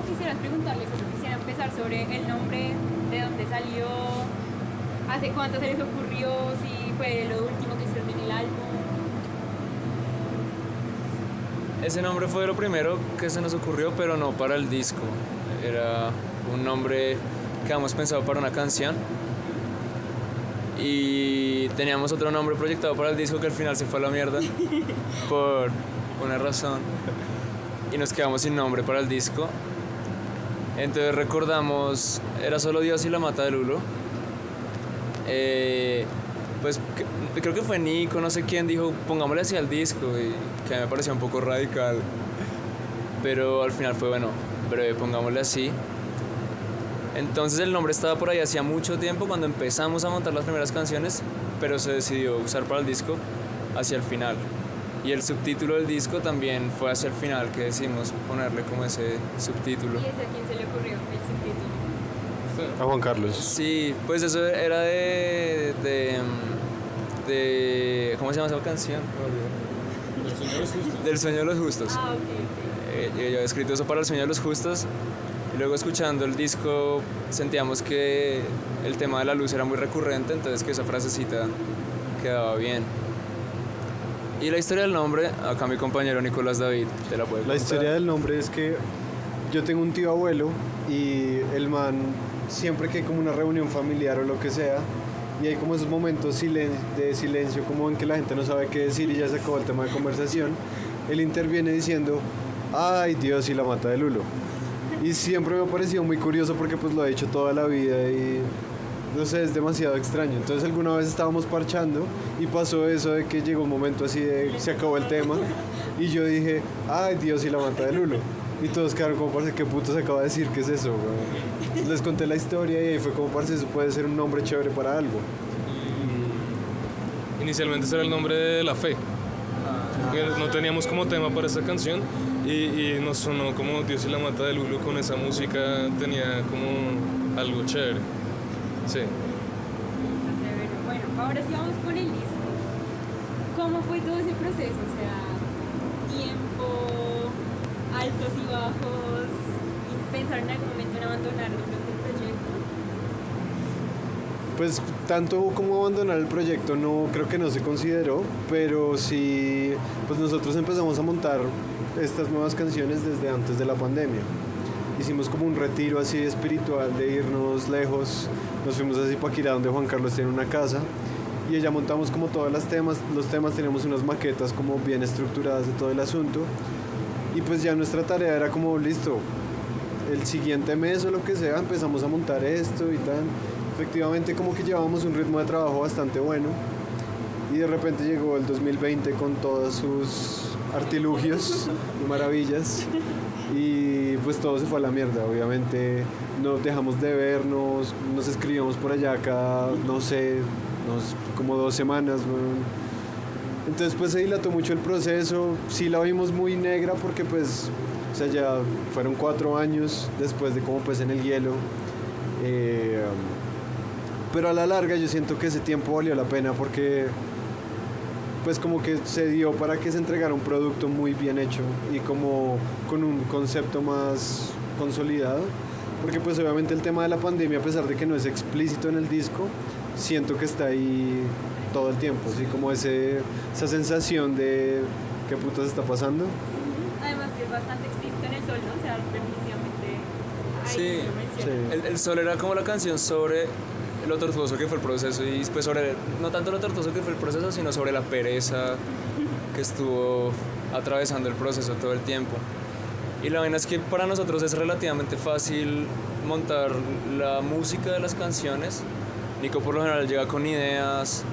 quisiera preguntarles eso, quisiera empezar sobre el nombre, de dónde salió, hace cuánto se les ocurrió, si fue lo último que hicieron en el álbum. Ese nombre fue lo primero que se nos ocurrió, pero no para el disco. Era un nombre que habíamos pensado para una canción. Y teníamos otro nombre proyectado para el disco que al final se fue a la mierda por una razón. Y nos quedamos sin nombre para el disco. Entonces recordamos, era solo Dios y la mata de Lulo. Pues creo que fue Nico, no sé quién, dijo pongámosle así al disco, y que a mí me parecía un poco radical, pero al final fue bueno, breve, pongámosle así. Entonces el nombre estaba por ahí hacía mucho tiempo cuando empezamos a montar las primeras canciones, pero se decidió usar para el disco hacia el final. Y el subtítulo del disco también fue hacia el final, que decidimos ponerle como ese subtítulo. ¿Y ese a quién se le ocurrió el subtítulo? A Juan Carlos. Sí, pues eso era de ¿cómo se llama esa canción? Del Sueño de los Justos. Ah, ok. Yo había escrito eso para El Sueño de los Justos, y luego escuchando el disco sentíamos que el tema de la luz era muy recurrente, entonces que esa frasecita quedaba bien. Y la historia del nombre, acá mi compañero Nicolás David te la puede contar. La historia del nombre es que yo tengo un tío abuelo y el man, siempre que hay como una reunión familiar o lo que sea, y hay como esos momentos de silencio, como en que la gente no sabe qué decir y ya se acabó el tema de conversación, él interviene diciendo, ay Dios y la mata de Lulo. Y siempre me ha parecido muy curioso porque pues lo ha hecho toda la vida y no sé, es demasiado extraño. Entonces alguna vez estábamos parchando y pasó eso de que llegó un momento así de se acabó el tema y yo dije, ay Dios y la mata de Lulo. Y todos quedaron como, parce, ¿qué puto se acaba de decir? ¿Qué es eso, güey? Les conté la historia y ahí fue como, parce, eso puede ser un nombre chévere para algo. Inicialmente ese era el nombre de La Fe. No teníamos como tema para esa canción y nos sonó como Dios y la mata de Lulo. Con esa música tenía como algo chévere. Sí. Bueno, ahora sí vamos con el disco. ¿Cómo fue todo ese proceso? O sea, tiempo, altos y bajos, y pensar en algún momento en abandonar de pronto el proyecto. Pues tanto como abandonar el proyecto no creo que no se consideró, pero sí, pues nosotros empezamos a montar estas nuevas canciones desde antes de la pandemia. Hicimos como un retiro así espiritual de irnos lejos, nos fuimos a Zipaquirá donde Juan Carlos tiene una casa y allá montamos como todos los temas teníamos unas maquetas como bien estructuradas de todo el asunto y pues ya nuestra tarea era como listo, el siguiente mes o lo que sea empezamos a montar esto y tal. Efectivamente como que llevábamos un ritmo de trabajo bastante bueno y de repente llegó el 2020 con todos sus artilugios y maravillas y pues todo se fue a la mierda. Obviamente no dejamos de vernos, nos escribíamos por allá cada, no sé, como 2 semanas, ¿no? Entonces pues se dilató mucho el proceso, sí la vimos muy negra porque pues, o sea, ya fueron 4 años después de como pues en el hielo. Pero a la larga yo siento que ese tiempo valió la pena porque pues como que se dio para que se entregara un producto muy bien hecho y como con un concepto más consolidado, porque pues obviamente el tema de la pandemia, a pesar de que no es explícito en el disco, siento que está ahí todo el tiempo, así como esa sensación de qué putas está pasando. Además que es bastante explícito en el sol, ¿no? O sea, definitivamente ahí Sí, lo menciona. el Sol era como la canción sobre lo tortuoso que fue el proceso y pues sobre, no tanto lo tortuoso que fue el proceso, sino sobre la pereza que estuvo atravesando el proceso todo el tiempo. Y la vaina es que para nosotros es relativamente fácil montar la música de las canciones. Nico por lo general llega con ideas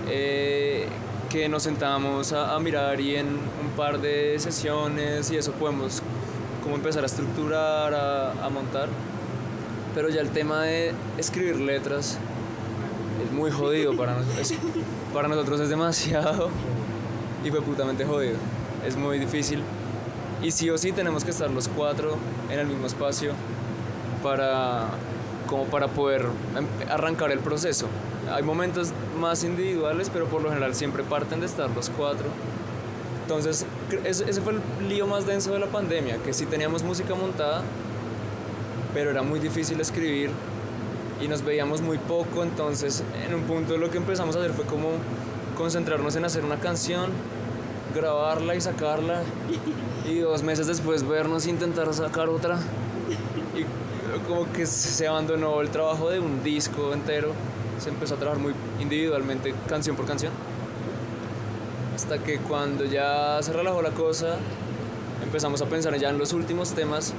que nos sentamos a mirar y en un par de sesiones y eso podemos como empezar a estructurar, a montar. Pero ya el tema de escribir letras es muy jodido para nosotros. Para nosotros es demasiado y fue putamente jodido. Es muy difícil. Y sí o sí tenemos que estar los 4 en el mismo espacio como para poder arrancar el proceso. Hay momentos más individuales, pero por lo general siempre parten de estar los 4. Entonces, ese fue el lío más denso de la pandemia, que sí teníamos música montada, pero era muy difícil escribir y nos veíamos muy poco, entonces en un punto lo que empezamos a hacer fue como concentrarnos en hacer una canción, grabarla y sacarla, y 2 meses después vernos e intentar sacar otra, y como que se abandonó el trabajo de un disco entero, se empezó a trabajar muy individualmente, canción por canción, hasta que cuando ya se relajó la cosa, empezamos a pensar ya en los últimos temas,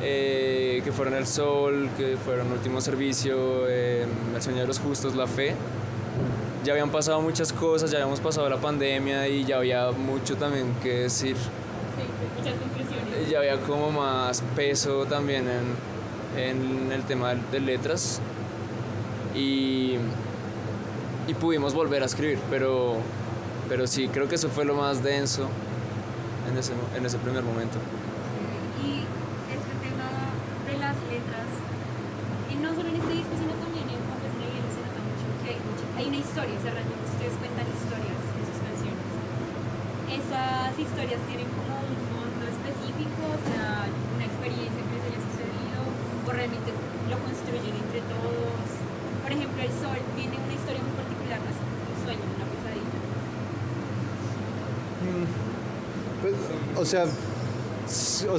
que fueron El Sol, que fueron Último Servicio, El Sueño de los Justos, La Fe. Ya habían pasado muchas cosas, ya habíamos pasado la pandemia y ya había mucho también que decir. Sí, muchas conclusiones. Ya había como más peso también en el tema de letras y pudimos volver a escribir, pero sí, creo que eso fue lo más denso en ese primer momento. Y este tema de las letras, y no solo en este disco, sino también en Hombres en el Hielo, se nota mucho que hay una historia, o sea, realmente ustedes cuentan historias en sus canciones. Esas historias tienen como un fondo específico, o sea, una experiencia que les haya sucedido, o realmente lo construyen entre todos. Por ejemplo, El Sol tiene una historia muy particular, no es un sueño, una pesadilla. Pues, o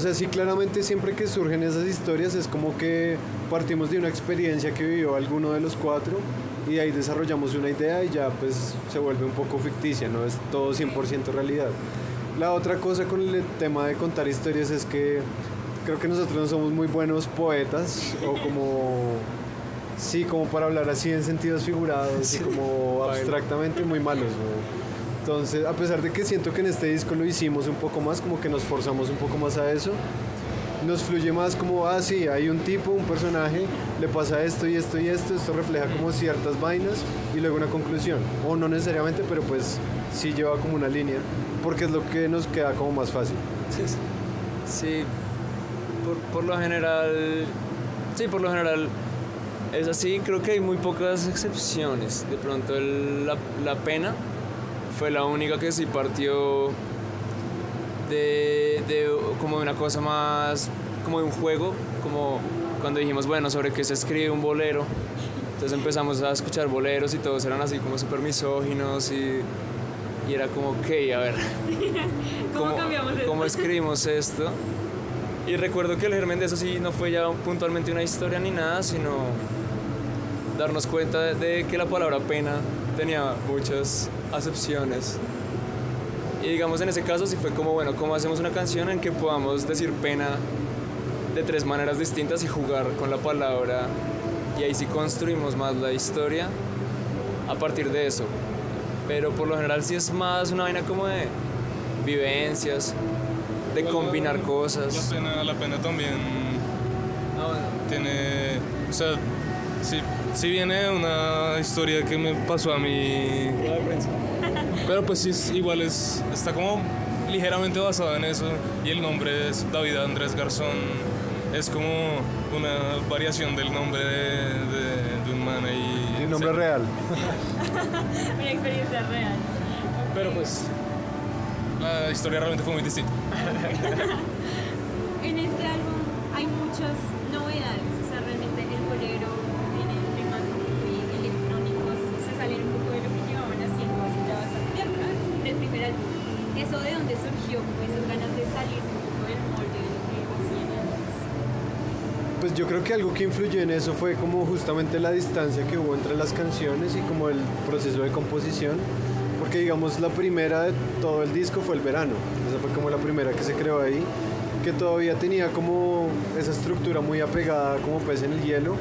sea, sí, claramente siempre que surgen esas historias es como que partimos de una experiencia que vivió alguno de los 4 y ahí desarrollamos una idea y ya pues se vuelve un poco ficticia, no es todo 100% realidad. La otra cosa con el tema de contar historias es que creo que nosotros no somos muy buenos poetas o como... Sí, como para hablar así en sentidos figurados y como abstractamente muy malos, ¿no? Entonces, a pesar de que siento que en este disco lo hicimos un poco más, como que nos forzamos un poco más a eso, nos fluye más como, sí, hay un tipo, un personaje, le pasa esto y esto y esto refleja como ciertas vainas y luego una conclusión, o no necesariamente, pero pues sí lleva como una línea, porque es lo que nos queda como más fácil. Sí, por lo general, es así, creo que hay muy pocas excepciones. De pronto la pena fue la única que sí partió de como de una cosa más, como de un juego, como cuando dijimos, bueno, sobre qué se escribe un bolero. Entonces empezamos a escuchar boleros y todos eran así como súper misóginos y era como, ok, a ver, ¿cómo escribimos esto? Y recuerdo que el germen de eso sí no fue ya puntualmente una historia ni nada, sino darnos cuenta de que la palabra pena tenía muchas acepciones. Y digamos en ese caso sí fue como, bueno, ¿cómo hacemos una canción en que podamos decir pena de 3 maneras distintas y jugar con la palabra? Y ahí sí construimos más la historia a partir de eso. Pero por lo general sí es más una vaina como de vivencias, de combinar cosas. La pena también tiene, o sea, sí viene de una historia que me pasó a mí, pero pues sí, está como ligeramente basado en eso, y el nombre es David Andrés Garzón, es como una variación del nombre de un man ahí. Y un nombre real. Una experiencia real. Pero pues la historia realmente fue muy distinta. En este álbum hay muchas novedades, o sea, realmente el bolero tiene temas muy electrónicos, se salen un poco de lo que llevaban haciendo hace ya bastante tiempo, ¿no? Del primer álbum. ¿Eso de dónde surgió? Como esas ganas de salirse un poco del molde de lo que hacían antes. Pues yo creo que algo que influyó en eso fue como justamente la distancia que hubo entre las canciones y como el proceso de composición. Porque digamos la primera de todo el disco fue El Verano, esa fue como la primera que se creó ahí, que todavía tenía como esa estructura muy apegada como Pez en el Hielo,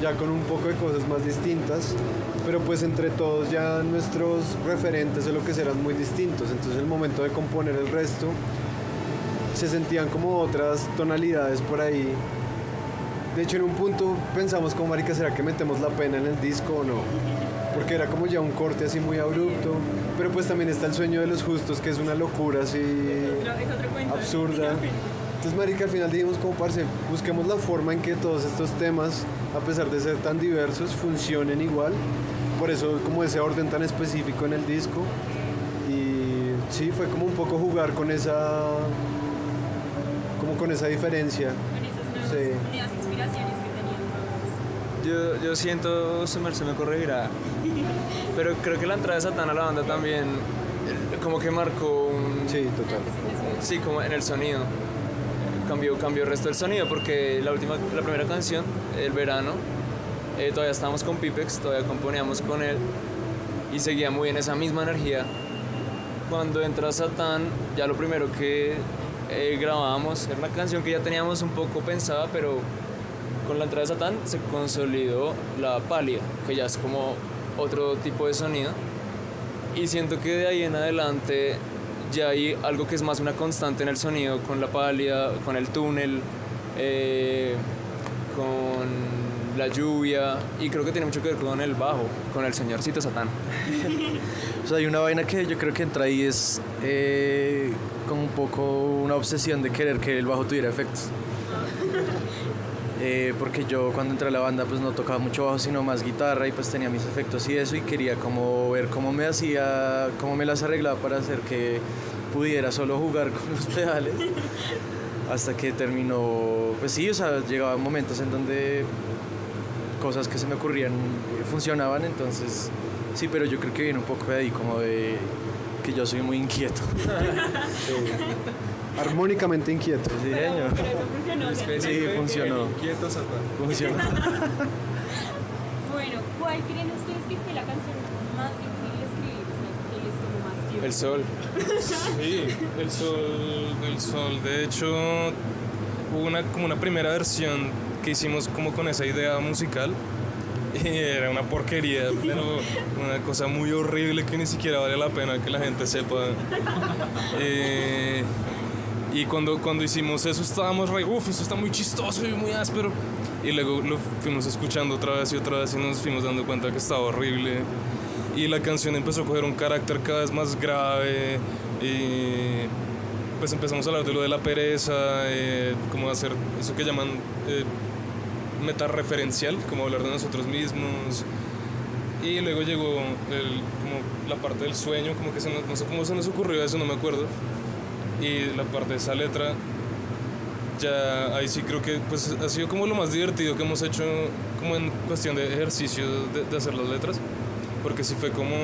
ya con un poco de cosas más distintas, pero pues entre todos ya nuestros referentes o lo que eran muy distintos, entonces el momento de componer el resto se sentían como otras tonalidades por ahí. De hecho en un punto pensamos como, marica, ¿será que metemos la pena en el disco o no? Porque era como ya un corte así muy abrupto, pero pues también está El Sueño de los Justos, que es una locura así Es otro cuento. absurda. Entonces, marica, al final dijimos como, parce, busquemos la forma en que todos estos temas, a pesar de ser tan diversos, funcionen igual. Por eso como ese orden tan específico en el disco. Y sí, fue como un poco jugar con esa diferencia. Con esos nuevos Sí. nuevas inspiraciones que tenían todos. Yo siento, se me corregirá, pero creo que la entrada de Satán a la banda también como que marcó un... Sí, total. Sí, como en el sonido. Cambió el resto del sonido porque la primera canción, El Verano, todavía estábamos con Pipex, todavía componíamos con él y seguía muy en esa misma energía. Cuando entra Satán, ya lo primero que grabamos era una canción que ya teníamos un poco pensada, pero con la entrada de Satán se consolidó la pálida, que ya es como otro tipo de sonido. Y siento que de ahí en adelante ya hay algo que es más una constante en el sonido, con la pálida, con el túnel, con la lluvia, y creo que tiene mucho que ver con el bajo, con el señorcito Satán. O sea, hay una vaina que yo creo que entra ahí es como un poco una obsesión de querer que el bajo tuviera efectos. Porque yo cuando entré a la banda pues no tocaba mucho bajo sino más guitarra y pues tenía mis efectos y eso y quería como ver cómo me las arreglaba para hacer que pudiera solo jugar con los pedales hasta que terminó, pues sí, o sea, llegaban momentos en donde cosas que se me ocurrían funcionaban, entonces sí, pero yo creo que viene un poco de ahí como de que yo soy muy inquieto. Armónicamente inquieto. Sí, señor. Pero eso funcionó. ¿Cierto? Sí, funcionó. Inquieto Satán. Funcionó. Bueno, ¿cuál creen ustedes que fue la canción más difícil de escribir? O sea, que les tomó más tiempo. El Sol. Sí, el sol. De hecho, hubo como una primera versión que hicimos como con esa idea musical. Y era una porquería, pero una cosa muy horrible que ni siquiera vale la pena que la gente sepa. Y cuando hicimos eso estábamos eso está muy chistoso y muy áspero. Y luego lo fuimos escuchando otra vez y nos fuimos dando cuenta que estaba horrible. Y la canción empezó a coger un carácter cada vez más grave. Y pues empezamos a hablar de lo de la pereza, como hacer eso que llaman metareferencial, como hablar de nosotros mismos. Y luego llegó como la parte del sueño, como que no sé cómo se nos ocurrió eso, no me acuerdo. Y la parte de esa letra, ya ahí sí creo que pues ha sido como lo más divertido que hemos hecho como en cuestión de ejercicio de hacer las letras, porque sí fue como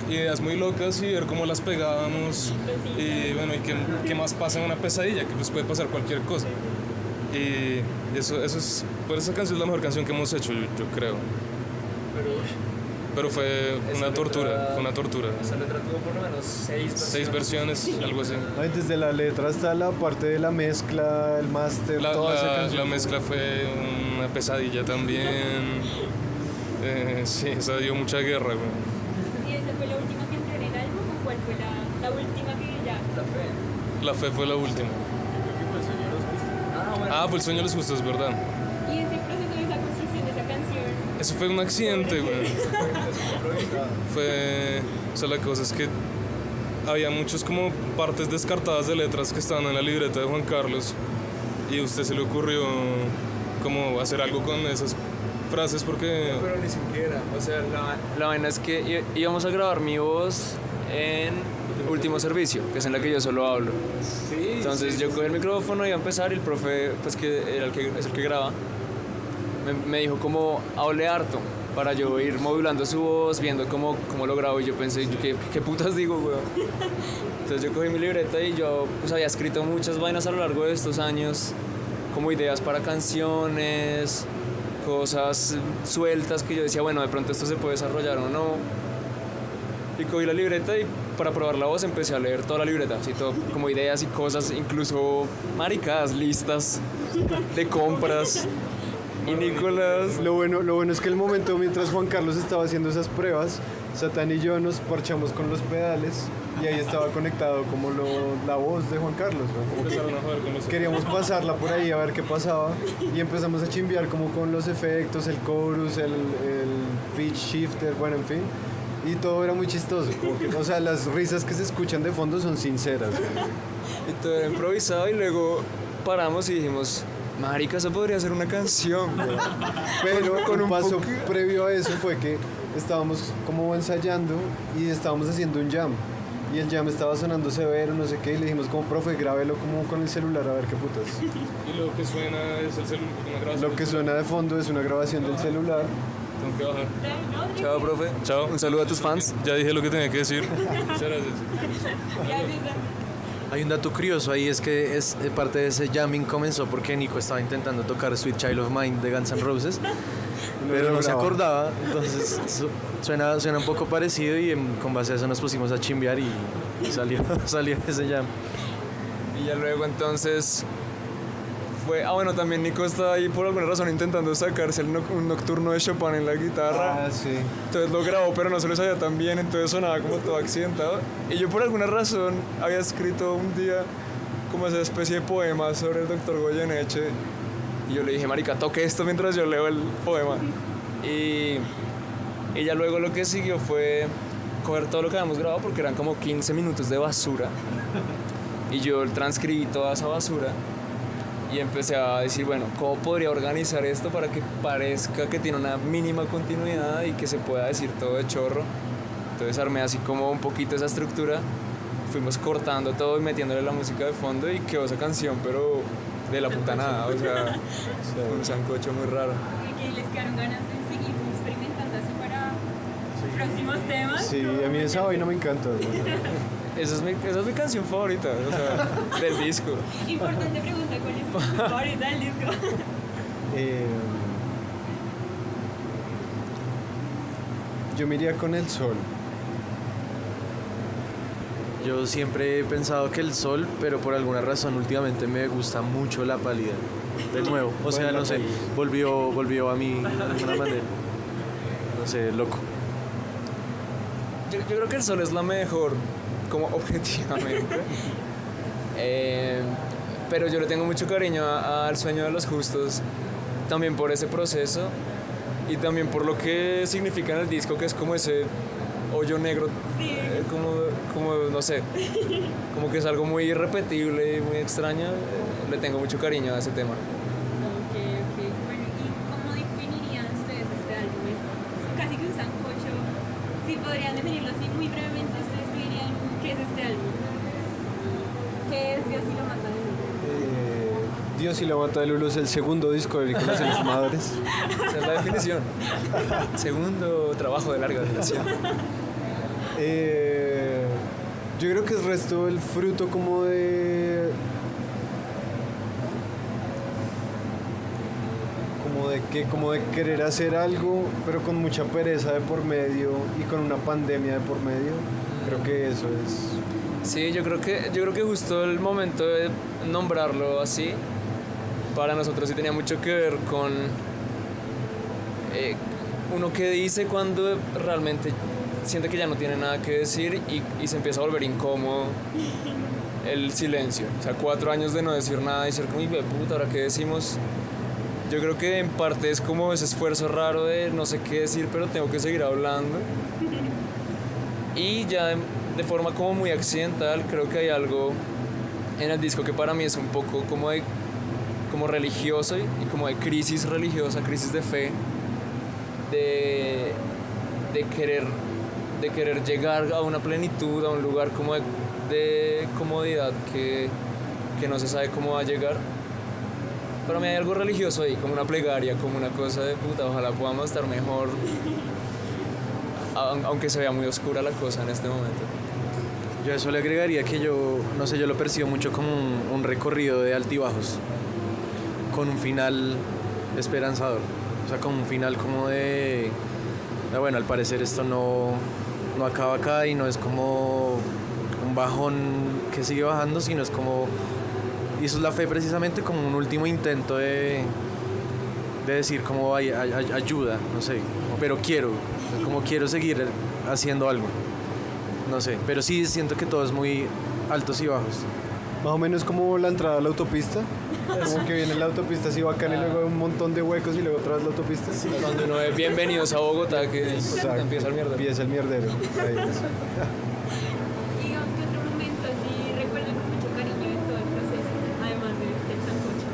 ideas muy locas y ver cómo las pegábamos y bueno, y qué más pasa en una pesadilla, que pues puede pasar cualquier cosa. Y eso es, por esa canción es la mejor canción que hemos hecho, yo creo. Pero fue una tortura. Esa letra tuvo por lo menos 6 versiones, algo así. Ay, desde la letra hasta la parte de la mezcla, el máster, toda esa canción. La mezcla fue una pesadilla también. Sí, esa dio mucha guerra, güey. ¿Y esa fue la última que entró en el álbum o cuál fue la última que ya? La fe fue la última. Fue El Sueño de los Justos, es verdad. Y ese proceso de esa construcción de esa canción. Eso fue un accidente, güey. O sea, la cosa es que había muchos como partes descartadas de letras que estaban en la libreta de Juan Carlos y a usted se le ocurrió como hacer algo con esas frases porque... Pero ni siquiera, o sea, la vaina es que íbamos a grabar mi voz en Último Servicio, que es en la que yo solo hablo. Entonces yo cogí el micrófono y iba a empezar y el profe, pues que era es el que graba, me dijo como hable harto para yo ir modulando su voz, viendo cómo lo grabo y yo pensé, ¿qué putas digo, weón? Entonces yo cogí mi libreta y yo pues había escrito muchas vainas a lo largo de estos años, como ideas para canciones, cosas sueltas que yo decía, bueno, de pronto esto se puede desarrollar o no. Y cogí la libreta y para probar la voz empecé a leer toda la libreta, así todo, como ideas y cosas, incluso maricadas, listas de compras. Y Nicolás... Lo bueno es que el momento mientras Juan Carlos estaba haciendo esas pruebas, Satán y yo nos parchamos con los pedales y ahí estaba conectado como la voz de Juan Carlos, ¿no? Como que queríamos pasarla por ahí a ver qué pasaba y empezamos a chimbear como con los efectos, el chorus, el pitch shifter, bueno, en fin. Y todo era muy chistoso, como que, o sea, las risas que se escuchan de fondo son sinceras, ¿no? Y todo era improvisado y luego paramos y dijimos, marica, eso podría ser una canción, güey. Pero Con un un paso poco- previo a eso fue que estábamos como ensayando y estábamos haciendo un jam. y el jam estaba sonando severo, no sé qué, y le dijimos como, profe, grábelo como con el celular a ver qué putas. Y lo que suena es el celular, una grabación. Lo que suena de fondo es una grabación del celular. Tengo que bajar. Chao, profe. Chao. Un saludo a tus fans. Ya dije lo que tenía que decir. Muchas gracias. Hay un dato curioso ahí, es que parte de ese jamming comenzó porque Nico estaba intentando tocar Sweet Child of Mine de Guns N' Roses, pero no se acordaba, entonces suena un poco parecido y con base a eso nos pusimos a chimbear y salió ese jam. Y ya luego entonces fue... bueno, también Nico estaba ahí por alguna razón intentando sacarse un nocturno de Chopin en la guitarra. Ah, sí. Entonces lo grabó, pero no se lo sabía tan bien, entonces sonaba como todo accidentado. Y yo por alguna razón había escrito un día como esa especie de poema sobre el doctor Goyeneche. Y yo le dije, marica, toque esto mientras yo leo el poema. Y ya luego lo que siguió fue coger todo lo que habíamos grabado, porque eran como 15 minutos de basura. Y yo transcribí toda esa basura. Y empecé a decir, bueno, ¿cómo podría organizar esto para que parezca que tiene una mínima continuidad y que se pueda decir todo de chorro? Entonces armé así como un poquito esa estructura, fuimos cortando todo y metiéndole la música de fondo y quedó esa canción, pero de la puta nada, o sea, fue un sancocho muy raro. Que les quedaron ganas de seguir experimentando así para próximos temas. Sí, a mí esa vaina me encanta. Esa es mi canción favorita, o sea, del disco. Importante pregunta, ¿cuál es tu favorita del disco? Yo me iría con El Sol. Yo siempre he pensado que el sol, pero por alguna razón últimamente me gusta mucho la pálida. De nuevo, o sea, Bueno, no sé, volvió a mí de alguna manera. No sé, loco. Yo creo que El Sol es la mejor, como objetivamente. Pero yo le tengo mucho cariño al Sueño de los Justos, también por ese proceso y también por lo que significa en el disco, que es como ese hoyo negro, Sí. como no sé, como que es algo muy irrepetible y muy extraño. Le tengo mucho cariño a ese tema. Ok. Bueno, ¿y cómo definirían ustedes este álbum? Es casi que un sancocho. Si podrían definirlo así muy brevemente, ustedes dirían qué es este álbum. ¿Qué es Dios y lo mata de Lulo? Dios y la mata de Lulo es el segundo disco de Nicolás y las Madres. Esa es la definición. Segundo trabajo de larga duración. Yo creo que es resto el fruto como de querer hacer algo, pero con mucha pereza de por medio y con una pandemia de por medio. Creo que eso es. Sí, yo creo que justo el momento de nombrarlo así para nosotros sí tenía mucho que ver con uno que dice cuando realmente siente que ya no tiene nada que decir y se empieza a volver incómodo el silencio. O sea, 4 años de no decir nada y ser como, hijo de puta, ¿ahora qué decimos? Yo creo que en parte es como ese esfuerzo raro de no sé qué decir, pero tengo que seguir hablando. Y ya de forma como muy accidental, creo que hay algo en el disco que para mí es un poco como religioso y como de crisis religiosa, crisis de fe, de querer llegar a una plenitud, a un lugar como de comodidad que no se sabe cómo va a llegar. Para mí hay algo religioso ahí, como una plegaria, como una cosa de puta, ojalá podamos estar mejor, aunque se vea muy oscura la cosa en este momento. Yo a eso le agregaría que yo lo percibo mucho como un recorrido de altibajos, con un final esperanzador. O sea, como un final como de bueno, al parecer esto no acaba acá y no es como un bajón que sigue bajando, sino es como... Y eso es la fe precisamente, como un último intento de decir como hay ayuda, no sé, pero quiero seguir haciendo algo, no sé, pero sí siento que todo es muy altos y bajos. Más o menos como la entrada a la autopista. Como que viene la autopista así bacana y luego un montón de huecos y luego otra vez la autopista. Cuando uno ve bienvenidos a Bogotá, que Exacto. empieza el mierdero. Empieza el mierdero. Ahí es. Digamos que otro momento así recuerdan con mucho cariño de todo el proceso, además del sancocho,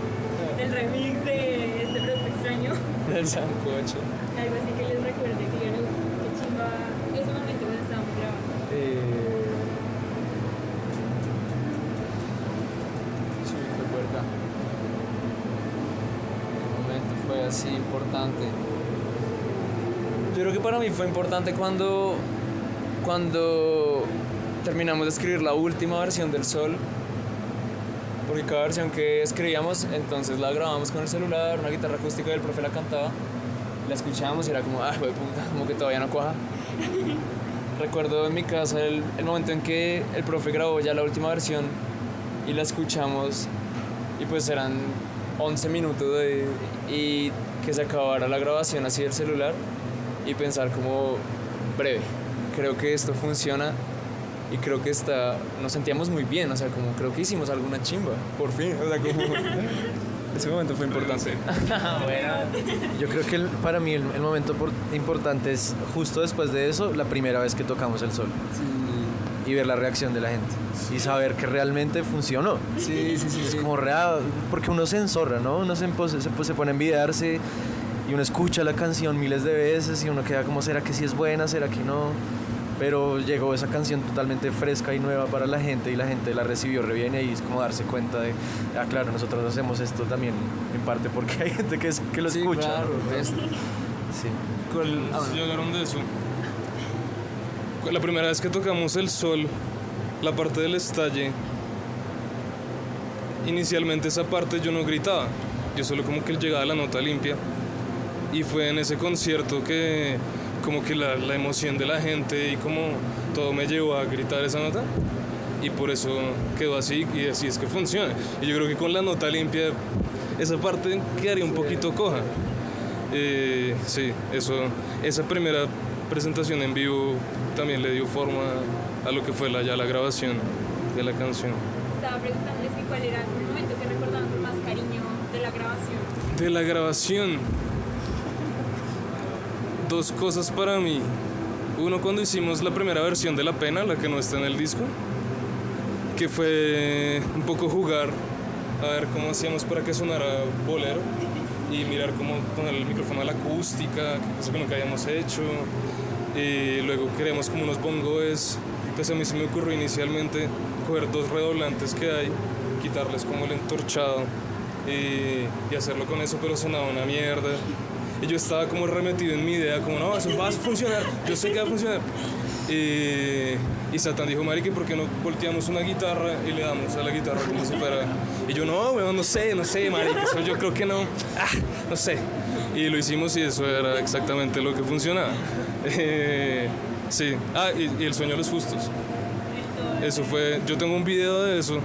del remix de este producto extraño, El sancocho. algo así que les recuerde, que digan, qué chimba ese momento cuando estábamos grabando. así importante. Yo creo que para mí fue importante cuando terminamos de escribir la última versión del Sol, porque cada versión que escribíamos, entonces la grabamos con el celular, una guitarra acústica y el profe la cantaba, la escuchábamos y era como, ah, güey, puta, como que todavía no cuaja. Recuerdo en mi casa el momento en que el profe grabó ya la última versión y la escuchamos y pues eran 11 minutos y que se acabara la grabación así del celular y pensar como breve, creo que esto funciona y creo que nos sentíamos muy bien, o sea, como creo que hicimos alguna chimba, por fin, o sea, como ese momento fue importante. Bueno. Yo creo que para mí el momento importante es justo después de eso, la primera vez que tocamos el Sol. Y ver la reacción de la gente y saber que realmente funcionó. Sí. Es como real, porque uno se enzorra, ¿no? Uno se pone a envidiarse y uno escucha la canción miles de veces y uno queda como, ¿será que sí es buena? ¿Será que no? Pero llegó esa canción totalmente fresca y nueva para la gente y la gente la recibió re bien y ahí es como darse cuenta de, ah, claro, nosotros hacemos esto también en parte porque hay gente que lo escucha. Claro, ¿no? Sí. Sí, hablaron de eso. La primera vez que tocamos el Sol, la parte del estalle, inicialmente esa parte yo no gritaba, yo solo como que llegaba a la nota limpia y fue en ese concierto que como que la emoción de la gente y como todo me llevó a gritar esa nota y por eso quedó así y así es que funciona. Y yo creo que con la nota limpia esa parte quedaría un poquito coja. Sí, esa primera presentación en vivo también le dio forma a lo que fue la grabación de la canción. Estaba preguntándoles que cuál era el momento que recordaban con más cariño de la grabación. De la grabación, dos cosas para mí. Uno, cuando hicimos la primera versión de La Pena, la que no está en el disco, que fue un poco jugar a ver cómo hacíamos para que sonara bolero y mirar cómo poner el micrófono a la acústica, que es lo que habíamos hecho. Y luego queríamos como unos bongos. Entonces a mí se me ocurrió inicialmente coger dos redoblantes que hay, quitarles como el entorchado y hacerlo con eso, pero sonaba una mierda. Y yo estaba como remetido en mi idea, como no, eso va a funcionar, yo sé que va a funcionar. Y Satán dijo, marica, ¿por qué no volteamos una guitarra y le damos a la guitarra como si fuera? Y yo, no, weón, no sé, marica, eso yo creo que no, no sé. Y lo hicimos y eso era exactamente lo que funcionaba. Sí, y El Sueño de los Justos. Eso fue, yo tengo un video de eso,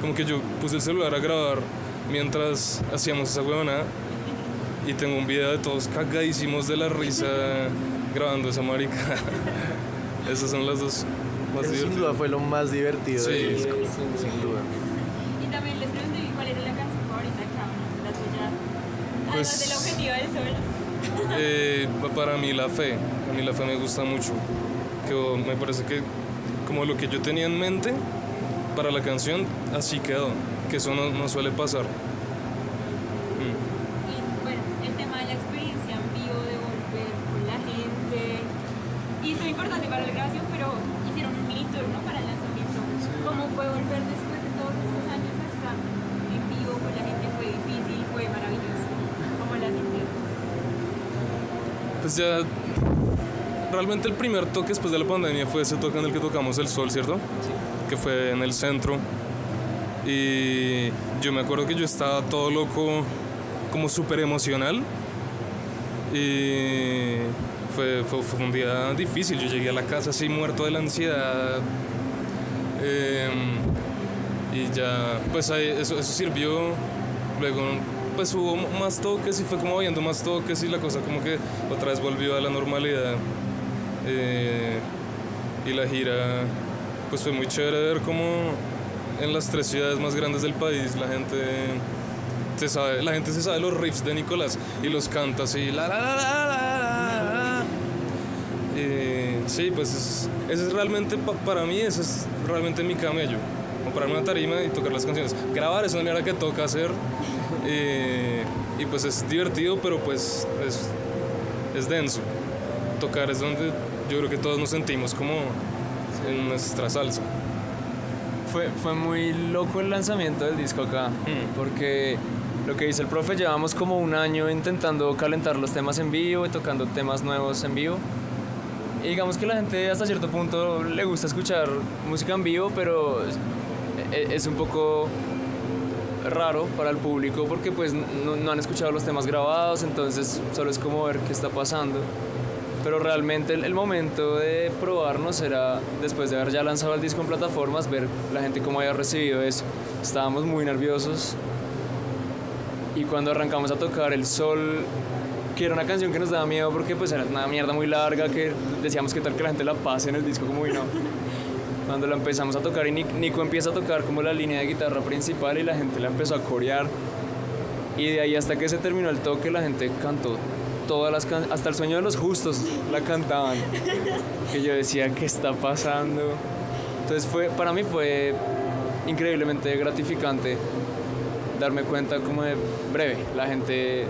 como que yo puse el celular a grabar mientras hacíamos esa huevonada. Y tengo un video de todos cagadísimos de la risa grabando esa marica. Esas son las dos más divertidas. Sin duda fue lo más divertido del disco, sin duda. Y también les pregunté cuál era la canción favorita de cada uno, la tuya, además del Objetivo del Sol. Para mí La Fe, a mí La Fe me gusta mucho. Que me parece que como lo que yo tenía en mente para la canción, así quedó, que eso no suele pasar. Hizo importante para la grabación, pero hicieron un mini tour, ¿no? Para el lanzamiento. ¿Cómo fue volver después de todos estos años a estar en vivo con la gente? ¿Fue difícil? ¿Fue maravilloso? ¿Cómo la sintieron? Pues ya, realmente el primer toque después de la pandemia fue ese toque en el que tocamos El Sol, ¿cierto? Sí. Que fue en el centro. Y yo me acuerdo que yo estaba todo loco, como súper emocional. Y fue un día difícil, yo llegué a la casa así muerto de la ansiedad y ya, pues ahí, eso sirvió. Luego pues hubo más toques y fue como viendo más toques y la cosa como que otra vez volvió a la normalidad. Y la gira pues fue muy chévere ver cómo en las 3 ciudades más grandes del país la gente se sabe los riffs de Nicolás y los canta así sí, pues ese es realmente para mí, ese es realmente mi camello, comprarme una tarima y tocar las canciones. Grabar es una mierda que toca hacer y pues es divertido, pero pues es denso. Tocar es donde yo creo que todos nos sentimos como en nuestra salsa. Fue muy loco el lanzamiento del disco acá, porque lo que dice el profe, llevamos como un año intentando calentar los temas en vivo y tocando temas nuevos en vivo. Y digamos que la gente hasta cierto punto le gusta escuchar música en vivo, pero es un poco raro para el público porque pues no han escuchado los temas grabados, entonces solo es como ver qué está pasando. Pero realmente el momento de probarnos era después de haber ya lanzado el disco en plataformas, ver la gente cómo había recibido eso. Estábamos muy nerviosos y cuando arrancamos a tocar El Sol, que era una canción que nos daba miedo porque pues era una mierda muy larga que decíamos que tal que la gente la pase en el disco como y no. Cuando la empezamos a tocar y Nico empieza a tocar como la línea de guitarra principal y la gente la empezó a corear y de ahí hasta que se terminó el toque la gente cantó todas las canciones, hasta El Sueño de los Justos la cantaban, que yo decía, ¿qué está pasando? Entonces para mí fue increíblemente gratificante darme cuenta como de breve, la gente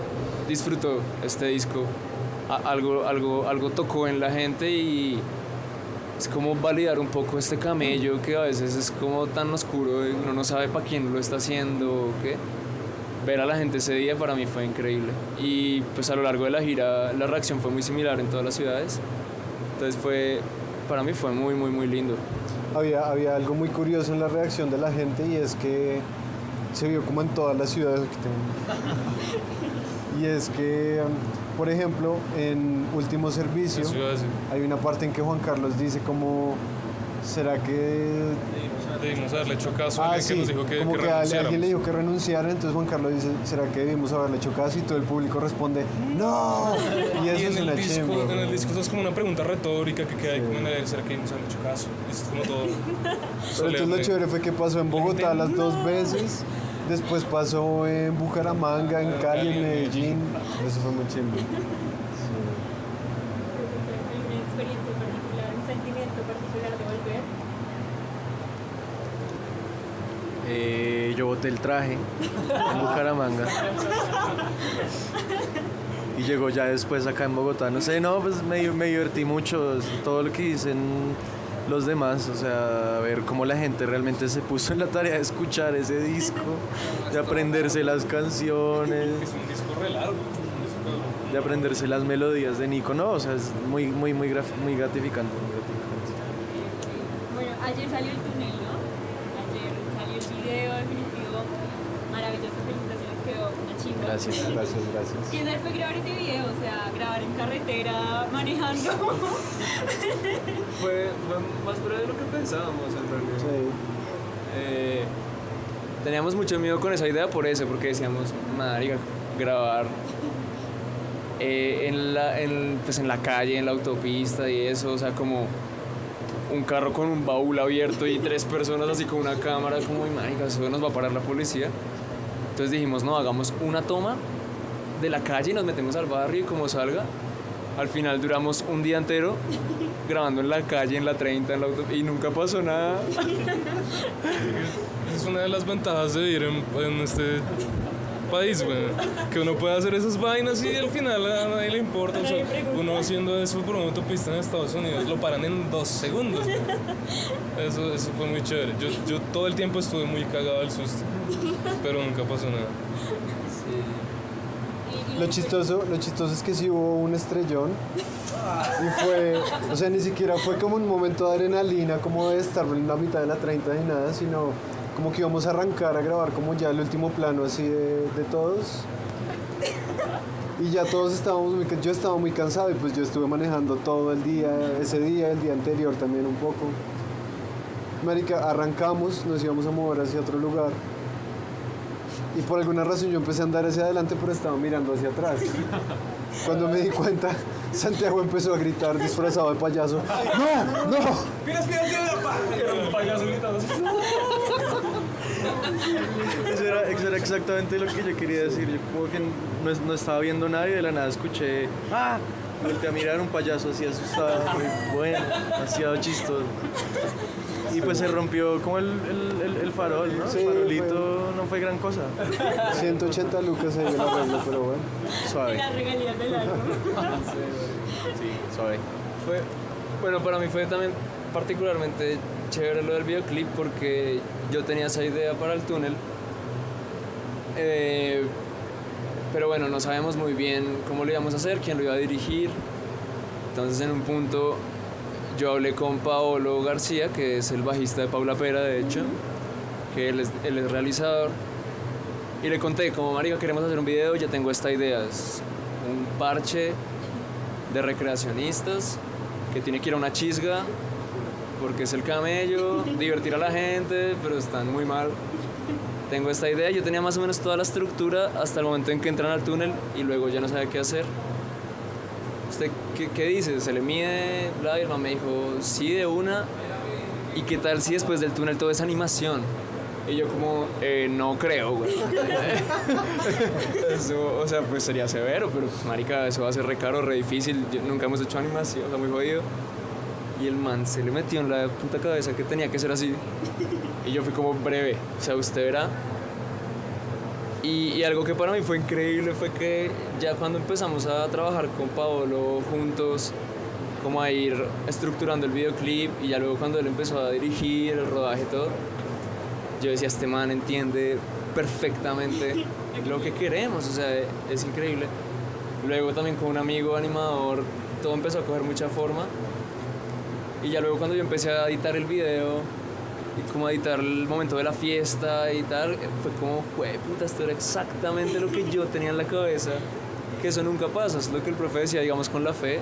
disfrutó este disco, algo tocó en la gente y es como validar un poco este camello que a veces es como tan oscuro y uno no sabe para quién lo está haciendo o qué. Ver a la gente ese día para mí fue increíble y pues a lo largo de la gira la reacción fue muy similar en todas las ciudades, entonces para mí fue muy muy muy lindo. Había algo muy curioso en la reacción de la gente y es que se vio como en todas las ciudades que tengo. Y es que, por ejemplo, en Último Servicio hay una parte en que Juan Carlos dice como, ¿será que debimos haberle hecho caso a alguien sí, que nos dijo que como que renunciáramos? alguien le dijo que renunciara, entonces Juan Carlos dice, ¿será que debimos haberle hecho caso? Y todo el público responde, ¡no! Y eso es una chimba. En el disco eso es como una pregunta retórica que queda ahí como en el ¿será que debimos haberle hecho caso? Es como todo Pero entonces lo chévere fue que pasó en Bogotá las 2 veces, después pasó en Bucaramanga, en Cali, en Medellín. Eso fue muy chimba. Una experiencia particular, un sentimiento particular de volver. Yo boté el traje en Bucaramanga y llegó ya después acá en Bogotá. No sé, no, pues me divertí mucho. Todo lo que dicen los demás, o sea, ver cómo la gente realmente se puso en la tarea de escuchar ese disco, de aprenderse las canciones, Es un disco re largo. de aprenderse las melodías de Nico, no, o sea, es muy gratificante. Bueno, ayer salió el túnel, ¿no? Ayer salió el video definitivo. Maravilloso, felicitaciones, quedó una chimba. Gracias. ¿Qué tal fue grabar ese video? O sea, grabar en carretera, manejando. Fue más breve de lo que pensábamos en realidad. Sí. Teníamos mucho miedo con esa idea por eso, porque decíamos, marica, grabar pues en la calle, en la autopista y eso, o sea, como un carro con un baúl abierto y 3 personas así con una cámara, como, marica, eso nos va a parar la policía. Entonces dijimos, no, hagamos una toma de la calle y nos metemos al barrio y como salga. Al final duramos un día entero grabando en la calle, en la 30, en la autopista, y nunca pasó nada. Es una de las ventajas de vivir en este país, güey. Que uno puede hacer esas vainas y al final a nadie le importa. O sea, uno haciendo eso por una autopista en Estados Unidos lo paran en 2 segundos, güey. Eso fue muy chévere. Yo todo el tiempo estuve muy cagado del susto, pero nunca pasó nada. Lo chistoso es que sí hubo un estrellón y fue, o sea, ni siquiera fue como un momento de adrenalina, como de estar en la mitad de la 30 ni nada, sino como que íbamos a arrancar a grabar como ya el último plano así de todos. Y ya todos estábamos yo estaba muy cansado y pues yo estuve manejando todo el día, ese día, el día anterior también un poco. Marica, arrancamos, nos íbamos a mover hacia otro lugar. Y por alguna razón yo empecé a andar hacia adelante, pero estaba mirando hacia atrás. Cuando me di cuenta, Santiago empezó a gritar disfrazado de payaso. ¡No! ¡No! Un payaso gritando así. Eso era exactamente lo que yo quería decir. Yo como que no estaba viendo nadie y de la nada escuché ¡ah! Volteé a mirar un payaso así asustado, muy bueno, demasiado chistoso. Y pues se rompió como el farol, ¿no? Sí, el farolito no fue gran cosa. 180 lucas ahí el arreglo, pero bueno. Suave. Y las regalías del álbum. Sí, suave. Bueno, para mí fue también particularmente chévere lo del videoclip porque yo tenía esa idea para el túnel pero bueno, no sabemos muy bien cómo lo íbamos a hacer, quién lo iba a dirigir. Entonces en un punto yo hablé con Paolo García, que es el bajista de Paula Pera, de hecho, que él es realizador. Y le conté, como marica, queremos hacer un video, ya tengo esta idea. Es un parche de recreacionistas que tiene que ir a una chisga porque es el camello, divertir a la gente, pero están muy mal. Tengo esta idea, yo tenía más o menos toda la estructura hasta el momento en que entran al túnel y luego ya no sabía qué hacer. ¿Usted qué dice? ¿Se le mide? Bla, y el man me dijo, sí, de una. ¿Y qué tal si después del túnel todo es animación? Y yo como, no creo, güey. Eso, o sea, pues sería severo, pero pues, marica, eso va a ser re caro, re difícil. Nunca hemos hecho animación, está muy jodido. Y el man se le metió en la puta cabeza que tenía que ser así. Y yo fui como breve, o sea, usted verá. Y algo que para mí fue increíble fue que ya cuando empezamos a trabajar con Paolo juntos, como a ir estructurando el videoclip, y ya luego cuando él empezó a dirigir el rodaje y todo, yo decía, este man entiende perfectamente lo que queremos, o sea, es increíble. Luego también con un amigo animador, todo empezó a coger mucha forma. Y ya luego cuando yo empecé a editar el video, y como a editar el momento de la fiesta y tal, fue como, güey, puta, esto era exactamente lo que yo tenía en la cabeza, que eso nunca pasa, es lo que el profe decía, digamos, con la fe,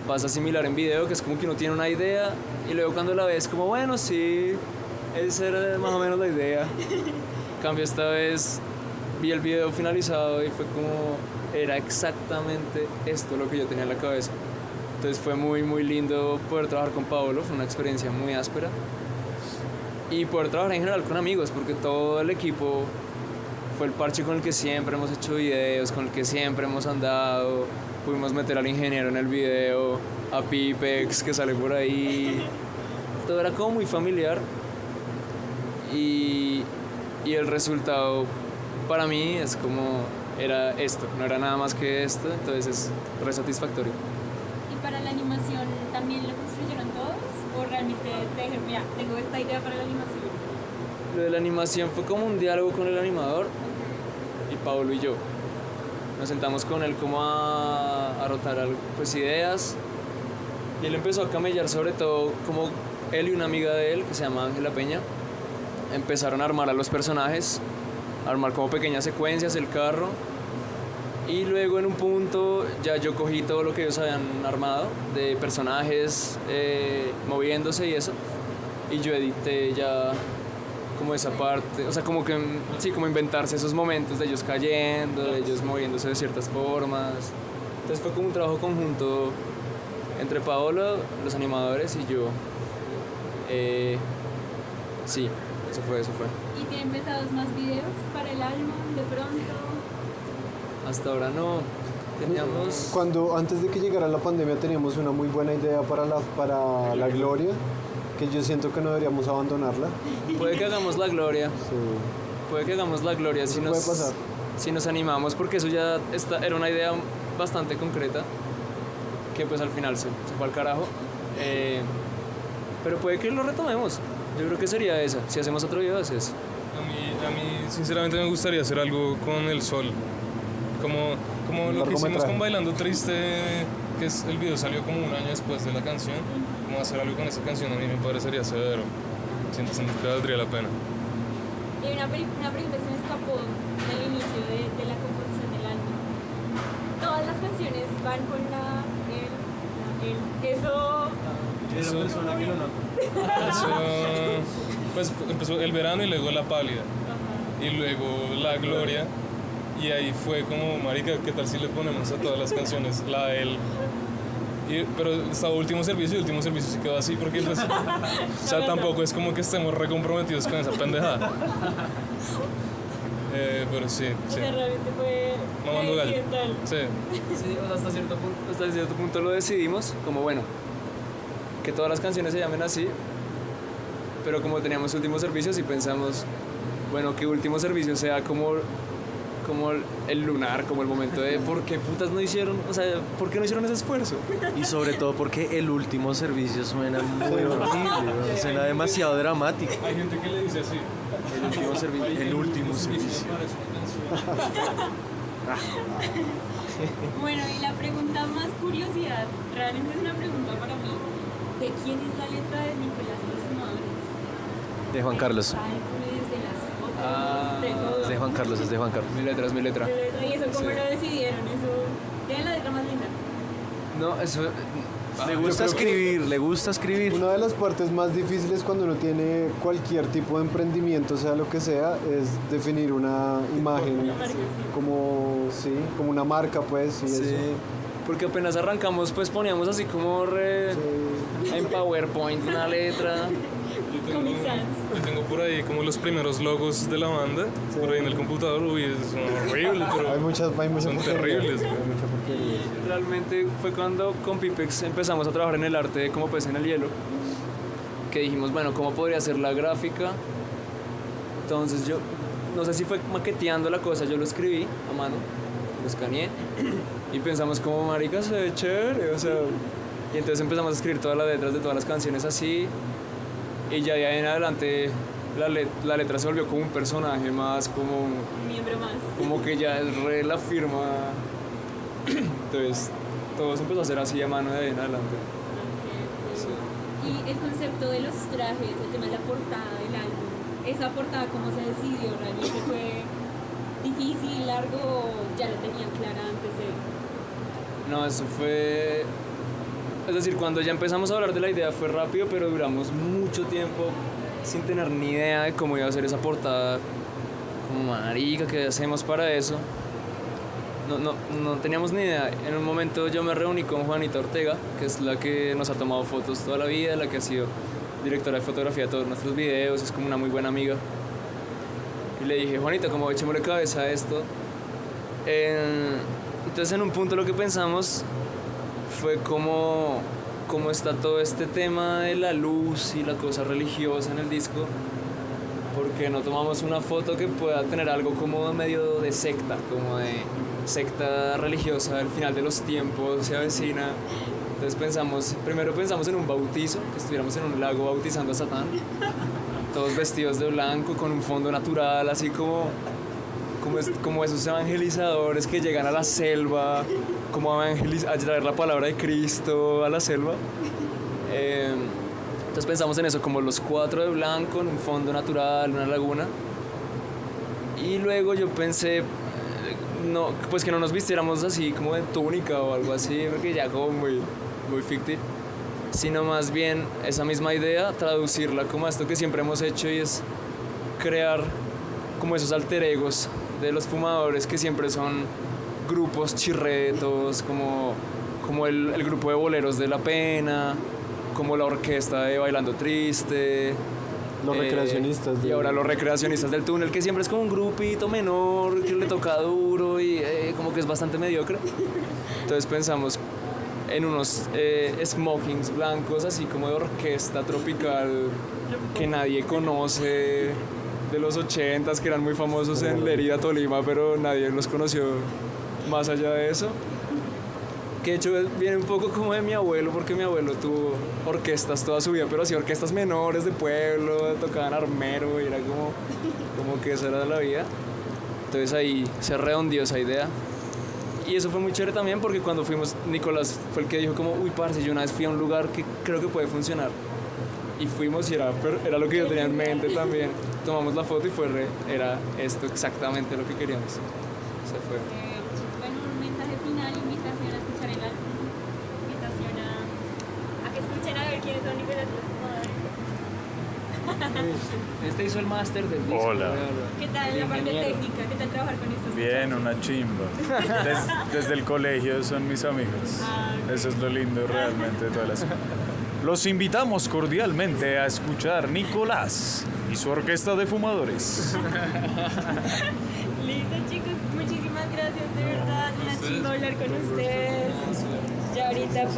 vas a asimilar en video, que es como que uno tiene una idea, y luego cuando la ves, como, bueno, sí, esa era más o menos la idea. En cambio, esta vez vi el video finalizado y fue como, era exactamente esto lo que yo tenía en la cabeza. Entonces fue muy, muy lindo poder trabajar con Paolo, fue una experiencia muy áspera. Y poder trabajar en general con amigos, porque todo el equipo fue el parche con el que siempre hemos hecho videos, con el que siempre hemos andado. Pudimos meter al ingeniero en el video, a Pipex que sale por ahí. Todo era como muy familiar. Y el resultado para mí es como, era esto, no era nada más que esto, entonces es re satisfactorio. ¿Y para la animación también lo construyeron todos? ¿O realmente te dijeron, mira, tengo esta idea para la animación? Lo de la animación fue como un diálogo con el animador y Pablo y yo. Nos sentamos con él como a rotar pues, ideas, y él empezó a camellar sobre todo como él y una amiga de él que se llama Ángela Peña empezaron a armar a los personajes, a armar como pequeñas secuencias el carro. Y luego en un punto ya yo cogí todo lo que ellos habían armado de personajes moviéndose y eso, y yo edité ya como esa parte, o sea, como que sí, como inventarse esos momentos de ellos cayendo, de ellos moviéndose de ciertas formas. Entonces fue como un trabajo conjunto entre Paolo, los animadores, y yo. Sí, eso fue. ¿Y tienen pensados más videos para el álbum de pronto? Hasta ahora no. Teníamos... Antes de que llegara la pandemia teníamos una muy buena idea para la Gloria, que yo siento que no deberíamos abandonarla. Puede que hagamos la Gloria. Sí. Puede que hagamos la Gloria si puede pasar. Si nos animamos, porque eso ya era una idea bastante concreta, que pues al final se fue al carajo. Pero puede que lo retomemos. Yo creo que sería esa. Si hacemos otro video, es ese. A mí sinceramente me gustaría hacer algo con el sol. Como lo que hicimos con Bailando Triste, que el video salió como un año después de la canción. Como hacer algo con esa canción a mí me parecería severo. Siento que valdría la pena. Y una pregunta se me escapó del inicio de la composición del álbum. Todas las canciones van con la Eso persona que lo nota. Eso, pues empezó el verano y luego la pálida. Y luego la gloria. Y ahí fue como, marica, ¿qué tal si le ponemos a todas las canciones la de él? Pero estaba último servicio y último servicio se quedó así porque pues, o sea, tampoco es como que estemos recomprometidos con esa pendejada. Pero sí. O sea, realmente fue Mamando gallo. accidental. Sí. Sí, o sea, hasta cierto punto lo decidimos, como bueno, que todas las canciones se llamen así, pero como teníamos últimos servicios y pensamos, bueno, que último servicio sea como el lunar, como el momento de ¿por qué putas no hicieron? O sea, ¿por qué no hicieron ese esfuerzo? Y sobre todo porque el último servicio suena muy horrible, ¿no? Suena demasiado dramático. Hay gente que le dice así. último servicio. El último servicio. Bueno, y la pregunta más curiosidad, realmente es una pregunta para mí. ¿De quién es la letra de Nicolás y los fumadores? De Juan Carlos. De los álbumes, de las fotos, de todo. Es de Juan Carlos, es de Juan Carlos. Mi letra es mi letra. ¿Y eso cómo Sí. lo decidieron? Eso, ¿tiene la letra más linda? No, eso... Le yo gusta creo que- escribir, le gusta escribir. Una de las partes más difíciles cuando uno tiene cualquier tipo de emprendimiento, sea lo que sea, es definir una imagen como, sí, como una marca, pues, y Sí, eso. porque apenas arrancamos, pues poníamos así como en PowerPoint una letra. Comic Sans. Yo tengo por ahí como los primeros logos de la banda, por ahí en el computador, uy, es horrible, pero Hay mucha son porquería, terribles. hay mucha porquería. Realmente fue cuando con Pipex empezamos a trabajar en el arte como pez en el hielo, que dijimos, bueno, ¿cómo podría ser la gráfica? Entonces yo, no sé si fue maqueteando la cosa, yo lo escribí a mano, lo escaneé y pensamos como, marica, se ve chévere, o sea, y entonces empezamos a escribir todas las letras de todas las canciones así, y ya de ahí en adelante la letra se volvió como un personaje más, como, Un miembro más. como que ya el re la firma. Entonces todo se empezó a hacer así a mano de ahí en adelante. Sí. Y el concepto de los trajes, el tema de la portada del álbum, esa portada, ¿cómo se decidió? ¿Realmente fue difícil, largo o ya lo tenían clara antes de...? No, eso fue... Es decir, cuando ya empezamos a hablar de la idea fue rápido, pero duramos mucho tiempo sin tener ni idea de cómo iba a ser esa portada. Como marica, ¿qué hacemos para eso? No teníamos ni idea. En un momento yo me reuní con Juanita Ortega, que es la que nos ha tomado fotos toda la vida, la que ha sido directora de fotografía de todos nuestros videos, es como una muy buena amiga. Y le dije, Juanita, como echémosle cabeza a esto. Entonces en un punto lo que pensamos fue cómo está todo este tema de la luz y la cosa religiosa en el disco, porque no tomamos una foto que pueda tener algo como medio de secta, como de secta religiosa, al final de los tiempos se avecina. Entonces primero pensamos en un bautizo, que estuviéramos en un lago bautizando a Satán, todos vestidos de blanco, con un fondo natural, así como esos evangelizadores que llegan a la selva, como a traer la palabra de Cristo a la selva. Entonces pensamos en eso, como los 4 de blanco, en un fondo natural, una laguna. Y luego yo pensé, no, pues que no nos vistiéramos así como de túnica o algo así, porque ya como muy ficti, sino más bien esa misma idea, traducirla como a esto que siempre hemos hecho, y es crear como esos alter egos de los fumadores, que siempre son grupos chirretos, como el grupo de boleros de La Pena, como la orquesta de Bailando Triste, Los recreacionistas. y ahora los recreacionistas del túnel, que siempre es como un grupito menor que le toca duro y como que es bastante mediocre. Entonces pensamos en unos smokings blancos así como de orquesta tropical que nadie conoce, de los 80s, que eran muy famosos en Lerida, Tolima, pero nadie los conoció más allá de eso. Que de hecho viene un poco como de mi abuelo, porque mi abuelo tuvo orquestas toda su vida, pero así orquestas menores de pueblo, tocaban armero, y era como que esa era la vida. Entonces ahí se redondeó esa idea. Y eso fue muy chévere también, porque cuando fuimos, Nicolás fue el que dijo como, uy, parce, yo una vez fui a un lugar que creo que puede funcionar. Y fuimos y era lo que yo tenía en mente también. Tomamos la foto y era esto exactamente lo que queríamos. Se fue. Bueno, un mensaje final, invitación a escuchar el álbum, invitación a que escuchen a ver quiénes son Nicolás y los fumadores. Este hizo el máster del disco. Hola. ¿Qué tal la parte Ingeniero. técnica? ¿Qué tal trabajar con estos Bien, muchachos? una chimba. Desde el colegio son mis amigos. Eso es lo lindo realmente de todas las... Los invitamos cordialmente a escuchar Nicolás y su orquesta de fumadores. Listo, chicos, muchísimas gracias, de verdad. Una chimba hablar con ustedes. Ya ahorita pues